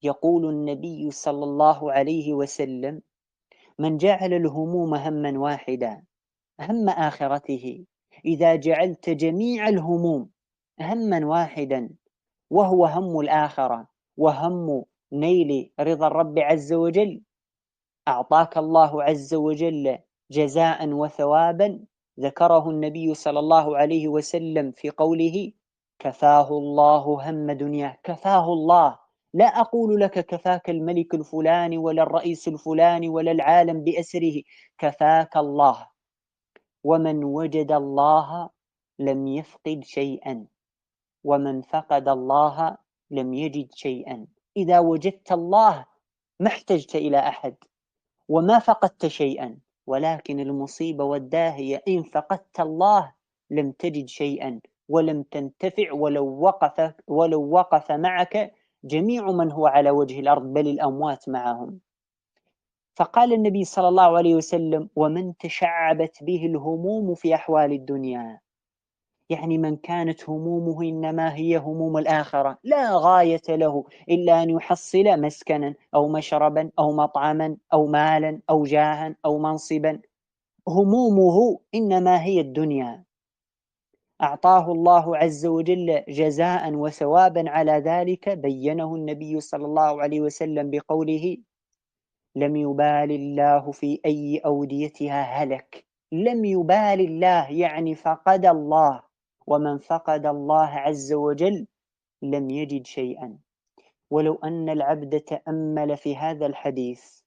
يقول النبي صلى الله عليه وسلم: من جعل الهموم همًا واحدًا، هم آخرته، إذا جعلت جميع الهموم همًا واحدًا وهو هم الآخرة وهم نيل رضا الرب عز وجل، أعطاك الله عز وجل جزاء وثوابا ذكره النبي صلى الله عليه وسلم في قوله: كفاه الله هم دنياه. كفاه الله، لا أقول لك كفاك الملك الفلاني ولا الرئيس الفلاني ولا العالم بأسره، كفاك الله. ومن وجد الله لم يفقد شيئا، ومن فقد الله لم يجد شيئا. إذا وجدت الله ما احتجت إلى أحد وما فقدت شيئا، ولكن المصيبة والداهية إن فقدت الله لم تجد شيئا ولم تنتفع ولو وقف معك جميع من هو على وجه الأرض، بل الأموات معهم. فقال النبي صلى الله عليه وسلم: ومن تشعبت به الهموم في أحوال الدنيا، يعني من كانت همومه إنما هي هموم الآخرة، لا غاية له إلا أن يحصل مسكنا أو مشربا أو مطعما أو مالا أو جاها أو منصبا، همومه إنما هي الدنيا، أعطاه الله عز وجل جزاء وثوابا على ذلك، بينه النبي صلى الله عليه وسلم بقوله: لم يبال الله في أي أوديتها هلك. لم يبال الله يعني فقد الله، ومن فقد الله عز وجل لم يجد شيئا. ولو أن العبد تأمل في هذا الحديث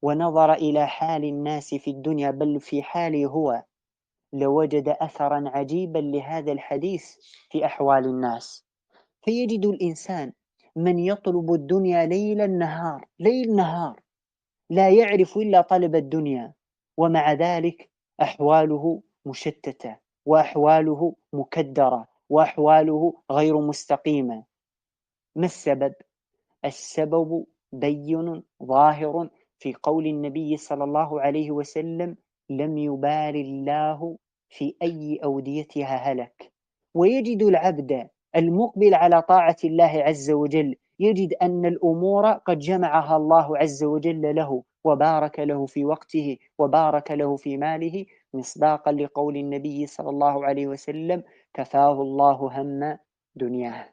ونظر إلى حال الناس في الدنيا، بل في حاله هو، لوجد أثرا عجيبا لهذا الحديث في أحوال الناس. فيجد الإنسان من يطلب الدنيا ليل نهار، لا يعرف إلا طلب الدنيا، ومع ذلك أحواله مشتتة وأحواله مكدرة وأحواله غير مستقيمة. ما السبب؟ السبب بين ظاهر في قول النبي صلى الله عليه وسلم: لم يبال الله في أي أوديتها هلك. ويجد العبد المقبل على طاعة الله عز وجل يجد أن الأمور قد جمعها الله عز وجل له، وبارك له في وقته وبارك له في ماله، مصداقا لقول النبي صلى الله عليه وسلم: كفاه الله هم دنياه.